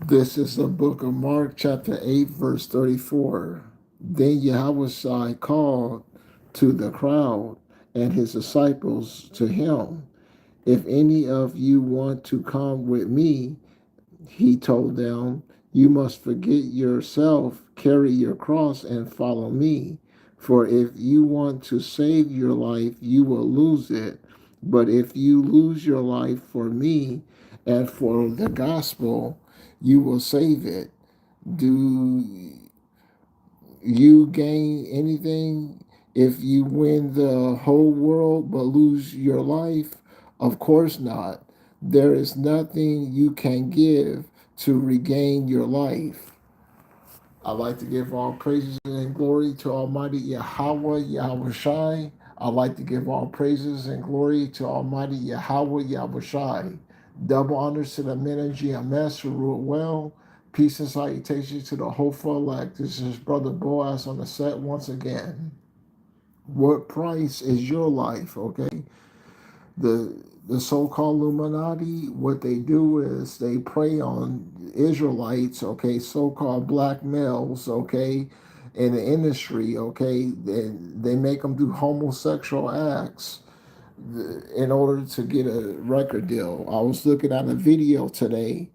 This is the book of Mark, chapter 8, verse 34. Then Yahushua called to the crowd and his disciples to him. If any of you want to come with me, he told them, you must forget yourself, carry your cross, and follow me. For if you want to save your life, you will lose it. But if you lose your life for me and for the gospel, you will save it. Do you gain anything if you win the whole world but lose your life? Of course not. There is nothing you can give to regain your life. I'd like to give all praises and glory to Almighty Yahweh, Yahweh Shai. I'd like to give all praises and glory to Almighty Yahweh, Yahweh Shai. Double honors to the men of GMS who rule well. Peace and salutations to the hopeful elect. This is Brother Boaz on the set once again. What price is your life? Okay. The so-called Illuminati, what they do is they prey on Israelites, okay, so-called black males, okay, in the industry, okay. They make them do homosexual acts in order to get a record deal. I was looking at a video today,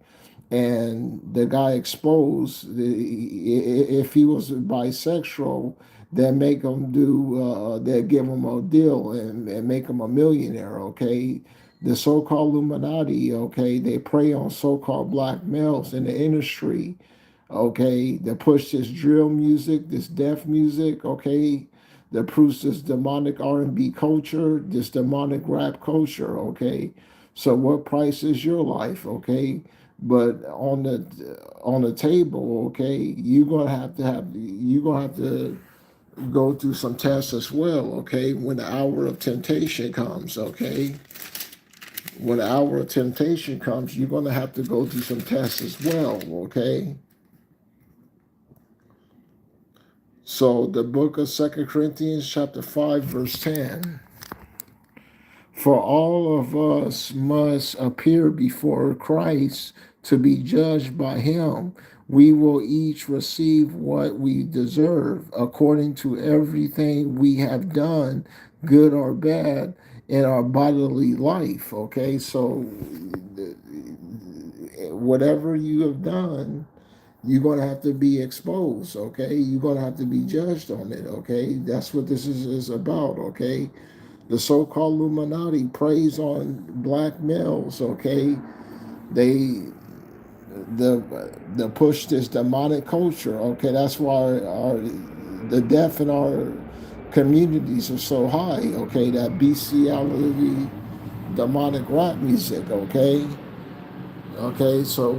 and the guy exposed if he was bisexual, they make him do they give him a deal and make him a millionaire. Okay, the so-called Illuminati, okay, they prey on so-called black males in the industry. Okay, they push this drill music, this death music. Okay, that proves this demonic R&B culture, this demonic rap culture. Okay, so what price is your life? Okay, but on the table, okay, you're gonna have to go through some tests as well. Okay, when the hour of temptation comes. Okay, when the hour of temptation comes, you're gonna have to go through some tests as well. Okay. So the book of Second Corinthians chapter 5 verse 10. For all of us must appear before Christ to be judged by him. We will each receive what we deserve according to everything we have done, good or bad, in our bodily life. Okay, so whatever you have done, you're going to have to be exposed. Okay, you're going to have to be judged on it. Okay, that's what this is about. Okay, the so-called Illuminati preys on black males. Okay, they the push this demonic culture. Okay, that's why the death in our communities are so high. Okay, that bestiality, demonic rap music. Okay, so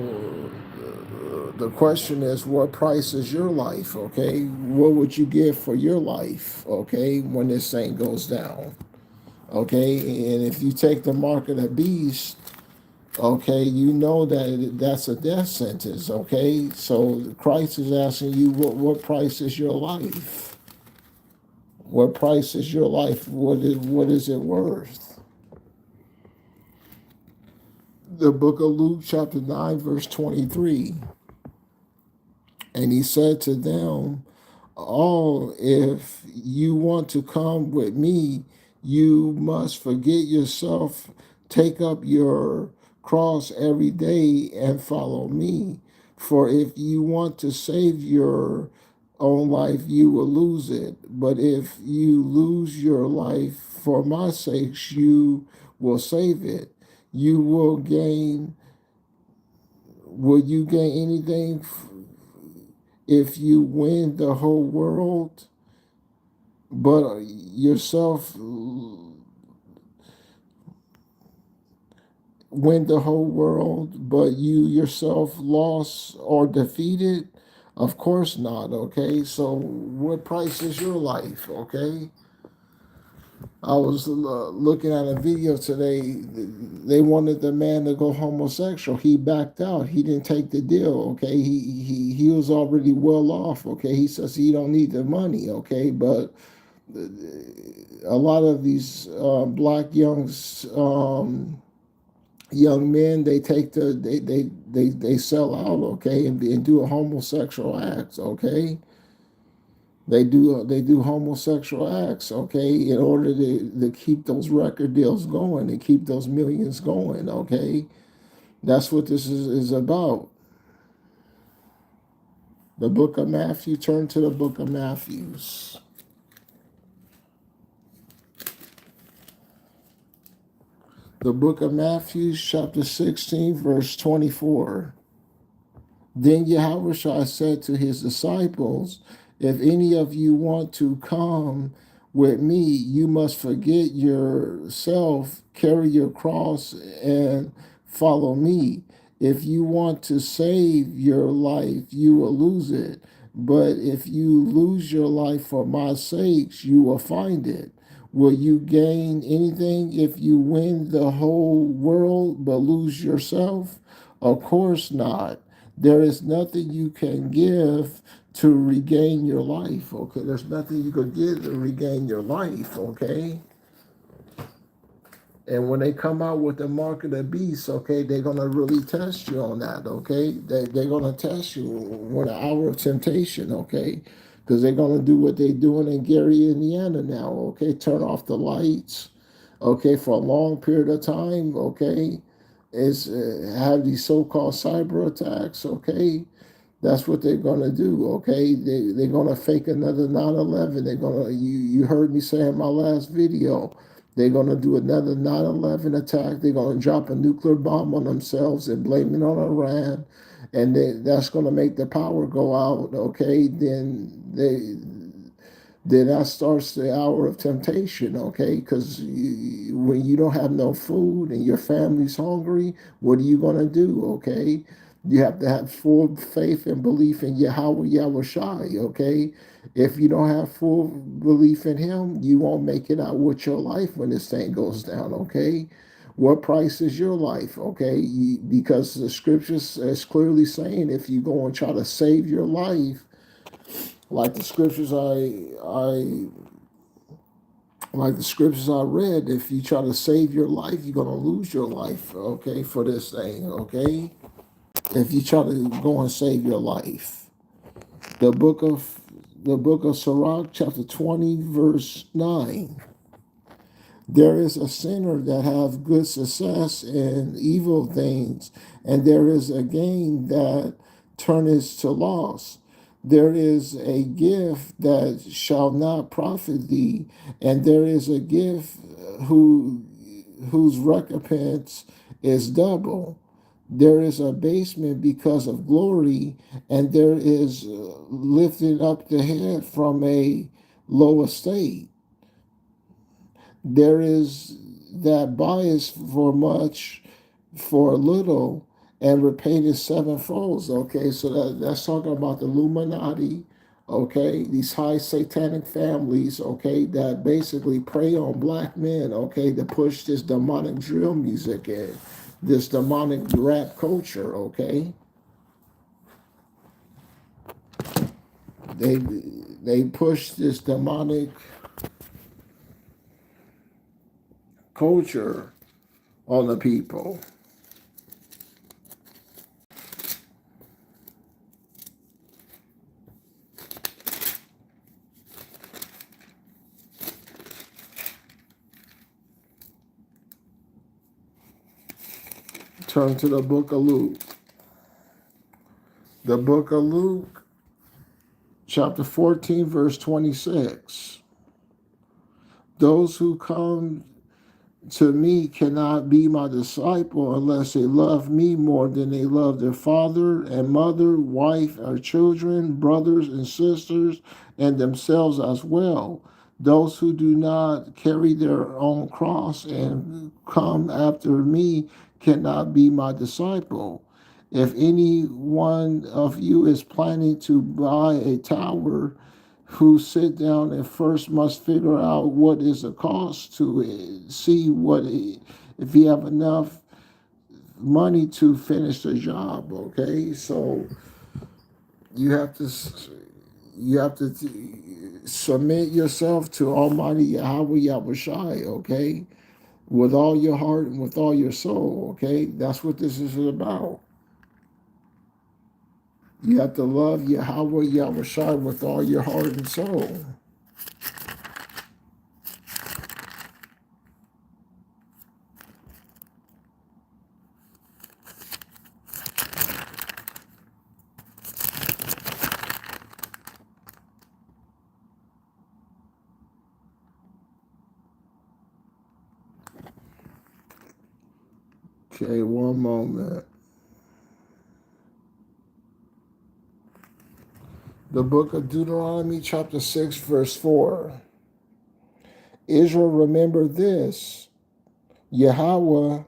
the question is, what price is your life? Okay, what would you give for your life? Okay, when this thing goes down. Okay, and if you take the mark of the beast, okay, you know that that's a death sentence. Okay, so Christ is asking you, what price is your life? What price is your life? What is it worth? The book of Luke, chapter 9, verse 23. And he said to them, oh, if you want to come with me, you must forget yourself, take up your cross every day, and follow me. For if you want to save your own life, you will lose it. But if you lose your life for my sake, you will save it. You will gain, will you gain anything if you win the whole world, but yourself win the whole world, but you yourself lost or defeated? Of course not. Okay, so what price is your life? Okay, I was looking at a video today. They wanted the man to go homosexual. He backed out. He didn't take the deal. Okay, he was already well off. Okay, he says he don't need the money. Okay, but a lot of these black young Young men, they take they sell out, okay, and do a homosexual acts, okay. They do homosexual acts, okay, in order to keep those record deals going and keep those millions going, okay. That's what this is about. The book of Matthew, turn to the book of Matthews. The book of Matthew, chapter 16, verse 24. Then Yahushua said to his disciples, if any of you want to come with me, you must forget yourself, carry your cross, and follow me. If you want to save your life, you will lose it. But if you lose your life for my sakes, you will find it. Will you gain anything if you win the whole world but lose yourself? Of course not. There is nothing you can give to regain your life, okay? There's nothing you could give to regain your life, okay? And when they come out with the mark of the beast, okay, they're going to really test you on that, okay? They're going to test you when the hour of temptation, okay? Because they're going to do what they're doing in Gary, Indiana now, okay? Turn off the lights, okay, for a long period of time, okay? Is have these so-called cyber attacks, okay? That's what they're gonna do, okay? They're gonna fake another 9/11. They're gonna you heard me say in my last video, they're gonna do another 9/11 attack. They're gonna drop a nuclear bomb on themselves and blame it on Iran, and that's gonna make the power go out, okay? Then that starts the hour of temptation, okay? Because when you don't have no food and your family's hungry, what are you going to do, okay? You have to have full faith and belief in Yahweh Yahushai, okay? If you don't have full belief in him, you won't make it out with your life when this thing goes down, okay? What price is your life, okay? Because the scriptures is clearly saying if you go and try to save your life, like the scriptures like the scriptures I read, if you try to save your life, you're gonna lose your life, okay, for this thing, okay? If you try to go and save your life. The book of Sirach, chapter 20, verse 9. There is a sinner that have good success in evil things, and there is a gain that turneth to loss. There is a gift that shall not profit thee, and there is a gift whose recompense is double. There is abasement because of glory, and there is lifting up the head from a low estate. There is that bias for much, for little, and repaid sevenfold. Okay, so that's talking about the Illuminati. Okay, these high satanic families. Okay, that basically prey on black men. Okay, to push this demonic drill music in, this demonic rap culture. Okay, they they push this demonic culture on the people. Turn to the book of Luke. The book of Luke, chapter 14, verse 26. Those who come to me cannot be my disciple unless they love me more than they love their father and mother, wife or children, brothers and sisters, and themselves as well. Those who do not carry their own cross and come after me cannot be my disciple. If any one of you is planning to buy a tower, who sit down and first must figure out what is the cost to it, see what if you have enough money to finish the job. Okay, so you have to submit yourself to Almighty Yahweh Yahushai. Okay, with all your heart and with all your soul, okay? That's what this is about. You have to love Yahweh Yahushua with all your heart and soul. Okay, one moment. The book of Deuteronomy, chapter 6, verse 4. Israel, remember this: Yahweh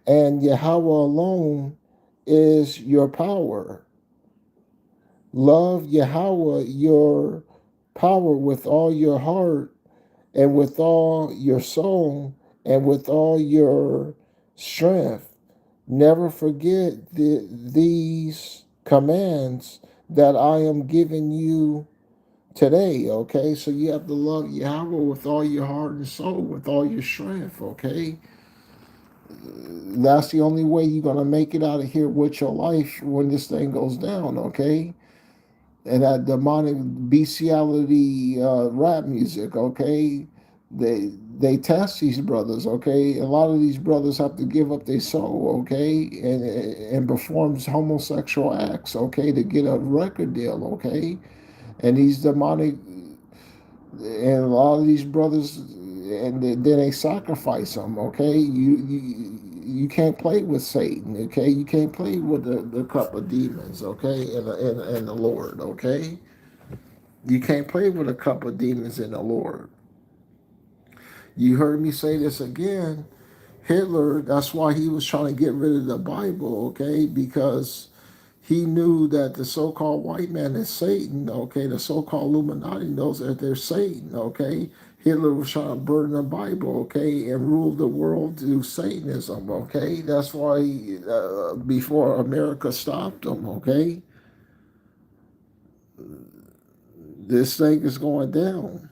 and Yahweh alone is your power. Love Yahweh, your power, with all your heart and with all your soul and with all your strength. Never forget these commands that I am giving you today, okay? So you have to love Yahweh with all your heart and soul, with all your strength, okay? That's the only way you're going to make it out of here with your life when this thing goes down, okay? And that demonic bestiality rap music, okay? They test these brothers, okay? A lot of these brothers have to give up their soul, okay, and performs homosexual acts, okay, to get a record deal, okay? And these demonic and a lot of these brothers, and then they sacrifice them, okay? You can't play with Satan, okay? You can't play with the cup of demons, okay? And the Lord, okay? You can't play with a cup of demons in the Lord. You heard me say this again. Hitler, that's why he was trying to get rid of the Bible, okay? Because he knew that the so-called white man is Satan, okay? The so-called Illuminati knows that they're Satan, okay? Hitler was trying to burn the Bible, okay, and rule the world through Satanism, okay? That's why before America stopped him, okay? This thing is going down.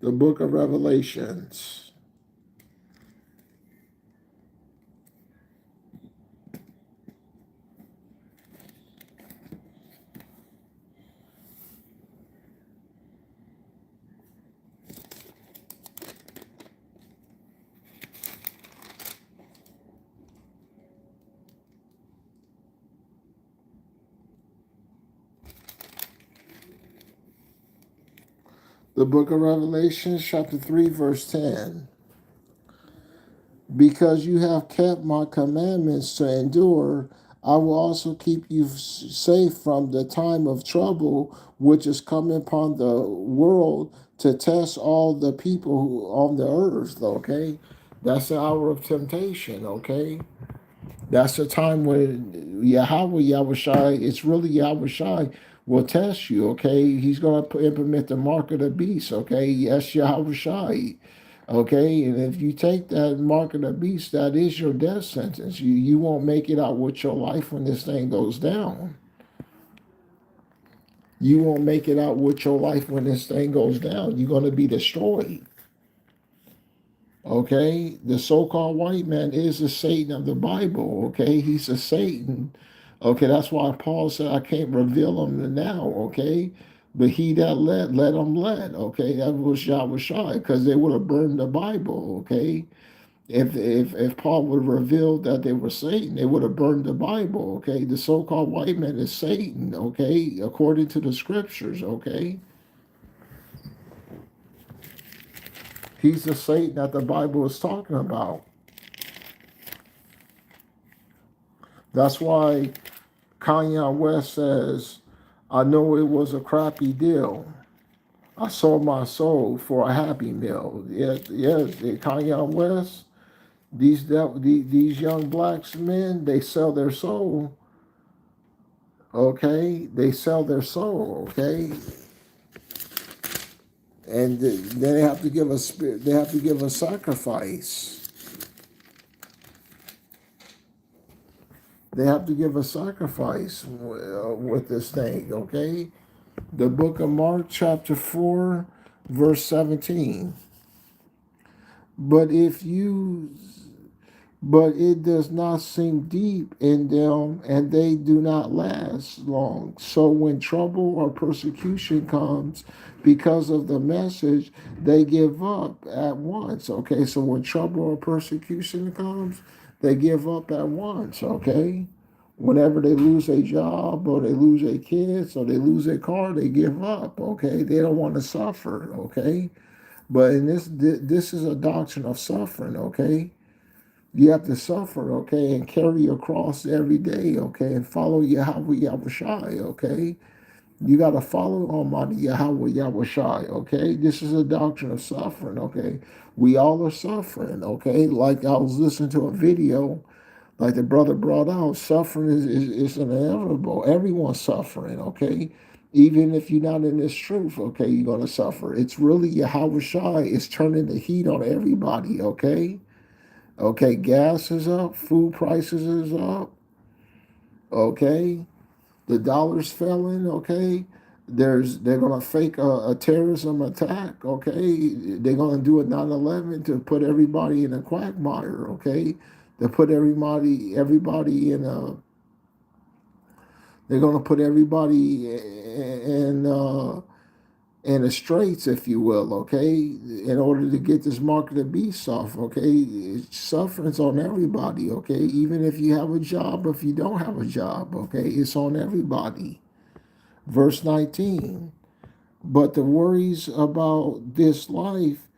The book of Revelations. The book of Revelation, chapter 3, verse 10. Because you have kept my commandments to endure, I will also keep you safe from the time of trouble which is coming upon the world to test all the people who on the earth, okay? That's the hour of temptation, okay? That's the time when Yahweh, Yahushai, it's really Yahushai will test you, okay? He's going to implement the mark of the beast, okay? Yes, Yahushai, okay? And if you take that mark of the beast, that is your death sentence. You won't make it out with your life when this thing goes down. You won't make it out with your life when this thing goes down. You're going to be destroyed. Okay, the so-called white man is the Satan of the Bible. Okay, he's a Satan. Okay, that's why Paul said, I can't reveal him now. Okay, but he that let him let. Okay, that was Yahweh, because they would have burned the Bible. Okay, if Paul would have revealed that they were Satan, they would have burned the Bible. Okay, the so-called white man is Satan. Okay, according to the scriptures. Okay, he's the Satan that the Bible is talking about. That's why Kanye West says, I know it was a crappy deal. I sold my soul for a happy meal. Yes, Kanye West, these young blacks men, they sell their soul. Okay, they sell their soul. Okay, and then they have to give a spirit. They have to give a sacrifice. They have to give a sacrifice with this thing, okay? The book of Mark, chapter 4, verse 17. But if you but it does not sink deep in them, and they do not last long. So when trouble or persecution comes because of the message, they give up at once. Okay, so when trouble or persecution comes, they give up at once. Okay, whenever they lose a job or they lose their kids or they lose their car, they give up. Okay, they don't want to suffer. Okay, but in this is a doctrine of suffering. Okay, you have to suffer, okay, and carry your cross every day, okay, and follow Yahweh Yahushai, okay. You got to follow Almighty Yahweh Yahushai, okay. This is a doctrine of suffering, okay. We all are suffering, okay. Like I was listening to a video, like the brother brought out, suffering is inevitable. Everyone's suffering, okay. Even if you're not in this truth, okay, you're going to suffer. It's really Yahweh Shai is turning the heat on everybody, okay. Okay, gas is up, food prices is up. Okay, the dollar's failing. Okay, they're gonna fake a terrorism attack. Okay, they're gonna do a 9/11 to put everybody in a quagmire. Okay, to put everybody in a. They're gonna put everybody in the straits, if you will, okay, in order to get this mark of the beast off, okay? Suffering's on everybody, okay? Even if you have a job, if you don't have a job, okay? It's on everybody. Verse 19, but the worries about this life,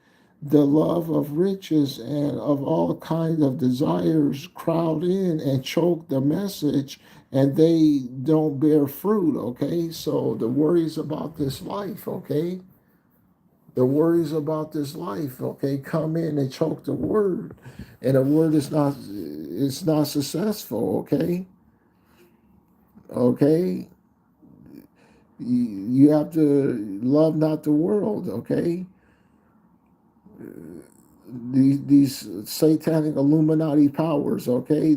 the love of riches and of all kinds of desires crowd in and choke the message, and they don't bear fruit, okay? So the worries about this life, okay? The worries about this life, okay, come in and choke the word, and the word is not, it's not successful, okay. Okay, you have to love not the world, okay. These satanic Illuminati powers, okay,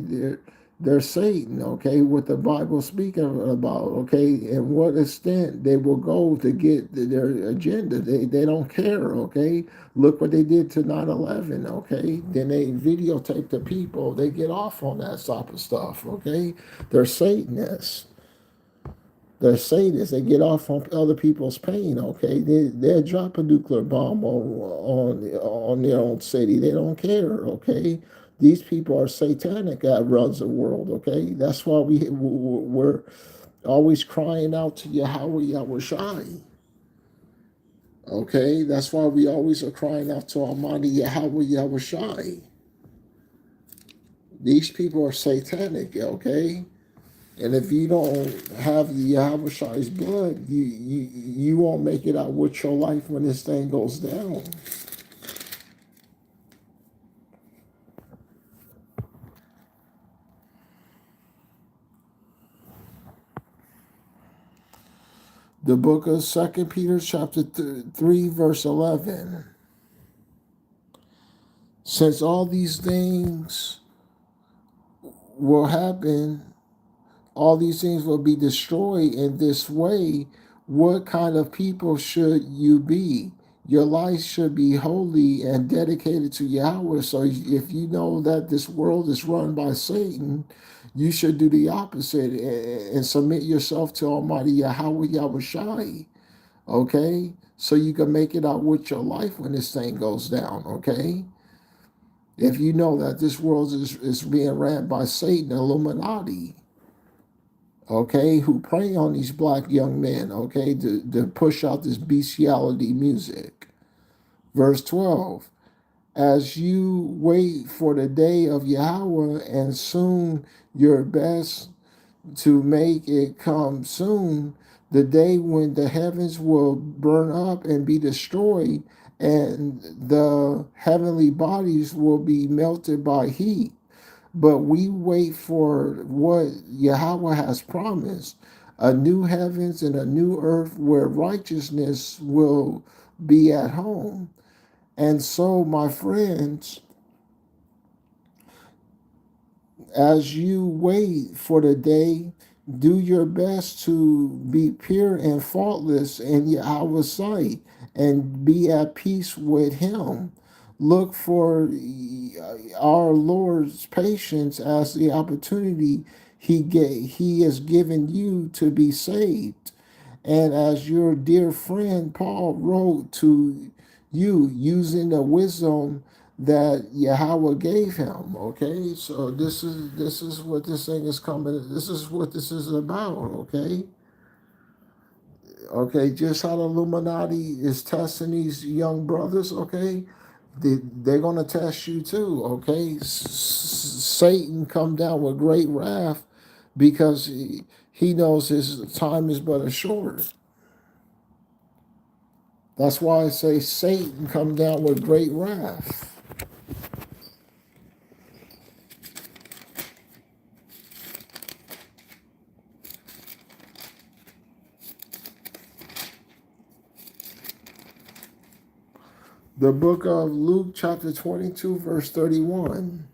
they're Satan, okay, what the Bible speaking about, okay, and what extent they will go to get their agenda. They don't care, okay. Look what they did to 9/11, okay. Then they videotape the people. They get off on that type of stuff, okay. They're Satanists. They're Satanists. They get off on other people's pain. Okay, they'll drop a nuclear bomb on their own city. They don't care. Okay, these people are satanic. That runs the world. Okay, that's why we're always crying out to Yahweh Yahushai. Okay, that's why we always are crying out to Almighty Yahweh Yahushai. These people are satanic. Okay. And if you don't have the Yahushai's blood, you won't make it out with your life when this thing goes down. The book of 2 Peter chapter 3, verse 11. Since all these things will happen, all these things will be destroyed in this way, what kind of people should you be? Your life should be holy and dedicated to Yahweh. So if you know that this world is run by Satan, you should do the opposite and submit yourself to Almighty Yahweh Yahushai. Okay? So you can make it out with your life when this thing goes down. Okay? If you know that this world is being ran by Satan, Illuminati, okay, who prey on these black young men, okay, to push out this bestiality music. Verse 12, as you wait for the day of Yahweh and soon your best to make it come soon, the day when the heavens will burn up and be destroyed and the heavenly bodies will be melted by heat. But we wait for what Yahweh has promised, a new heavens and a new earth where righteousness will be at home. And so, my friends, as you wait for the day, do your best to be pure and faultless in Yahweh's sight and be at peace with Him. Look for our Lord's patience as the opportunity He has given you to be saved. And as your dear friend Paul wrote to you using the wisdom that Yahweh gave him. Okay, so this is what this thing is coming. This is what this is about. Okay, just how the Illuminati is testing these young brothers. Okay, they're gonna test you too. Okay, Satan come down with great wrath because he knows his time is but a short. That's why I say Satan come down with great wrath. The book of Luke, chapter 22, verse 31.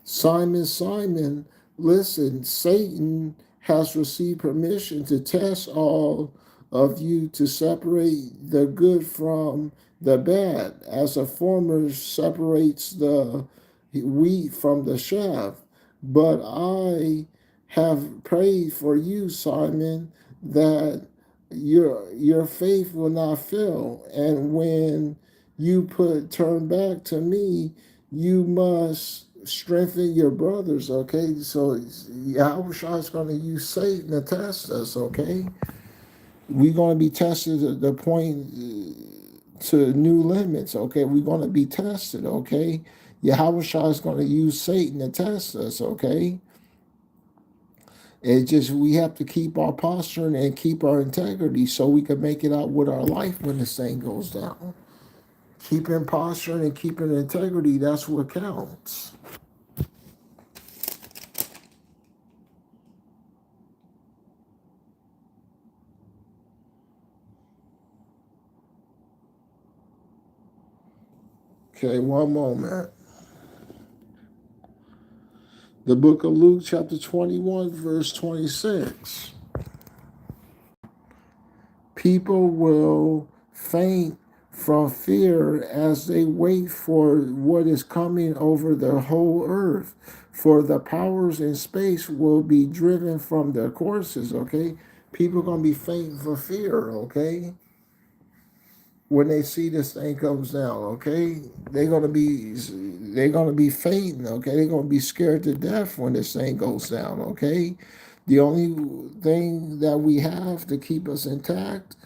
Simon, Simon, listen, Satan has received permission to test all of you to separate the good from the bad, as a farmer separates the wheat from the chaff. But I have prayed for you, Simon, that your faith will not fail. And when you turn back to me, you must strengthen your brothers, okay? So Yahushua is going to use Satan to test us, okay? We're going to be tested at the point to new limits, okay? We're going to be tested, okay? Yahushua is going to use Satan to test us, okay? It just, we have to keep our posture and keep our integrity so we can make it out with our life when this thing goes down. Keeping posture and keeping integrity, that's what counts. Okay, one moment. The book of Luke, chapter 21, verse 26. People will faint from fear as they wait for what is coming over the whole earth. For the powers in space will be driven from their courses, okay? People are going to be fainting for fear, okay? When they see this thing comes down, okay? They're gonna be fainting, okay? They're gonna be scared to death when this thing goes down, okay? The only thing that we have to keep us intact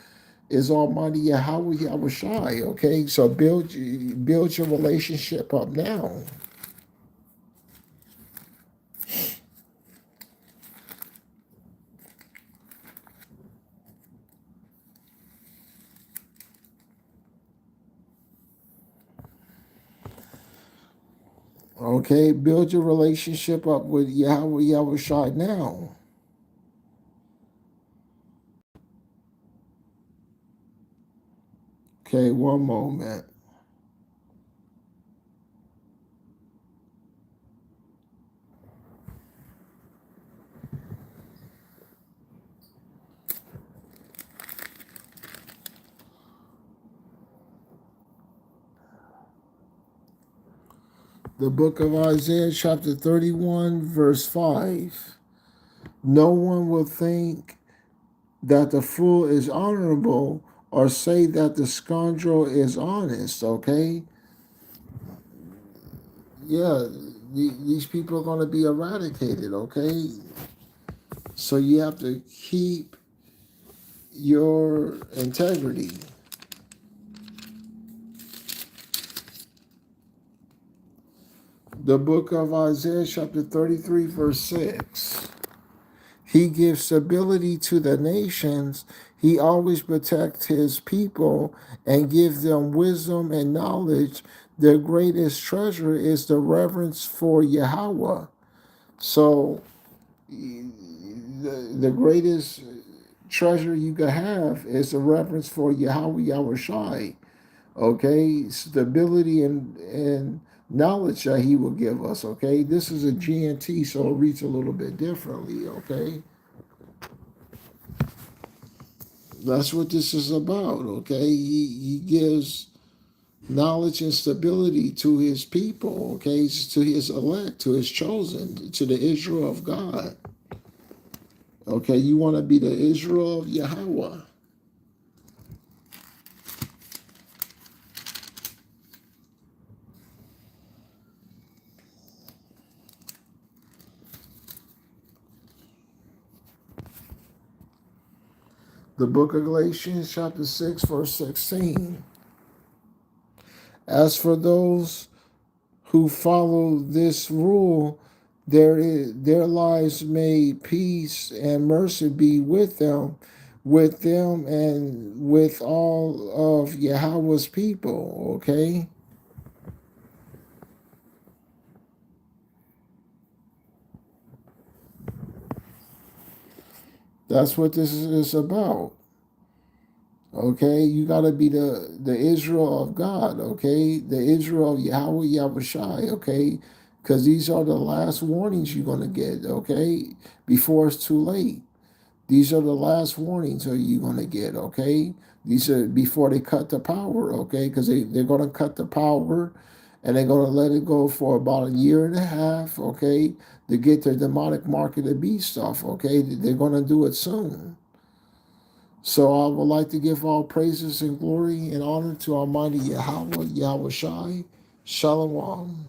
is Almighty Yahweh Yahushai, okay? So build your relationship up now. Okay, build your relationship up with Yahweh Yahushai now. Okay, one moment. The book of Isaiah, chapter 31, verse 5. No one will think that the fool is honorable or say that the scoundrel is honest, okay? Yeah, these people are going to be eradicated, okay? So you have to keep your integrity. The book of Isaiah, chapter 33, verse 6. He gives stability to the nations. He always protects his people and gives them wisdom and knowledge. Their greatest treasure is the reverence for Yahweh. So the greatest treasure you can have is the reverence for Yahweh Yahushai. Okay, stability and knowledge that he will give us, okay? This is a GNT, so it reads a little bit differently, okay? That's what this is about, okay? He gives knowledge and stability to his people, okay? To his elect, to his chosen, to the Israel of God. Okay, you want to be the Israel of Yahweh. The book of Galatians, chapter 6, verse 16. As for those who follow this rule, their lives may peace and mercy be with them and with all of Yahweh's people, okay? That's what this is about. Okay, you got to be the Israel of God, okay? The Israel of Yahweh Yahushai, okay? Because these are the last warnings you're going to get, okay? Before it's too late. These are the last warnings that you're going to get, okay? These are before they cut the power, okay? Because they're going to cut the power and they're going to let it go for about a year and a half, okay? To get their demonic mark of the beast stuff, okay? They're going to do it soon. So I would like to give all praises and glory and honor to Almighty Yahweh, Yahweh Shai, Shalom.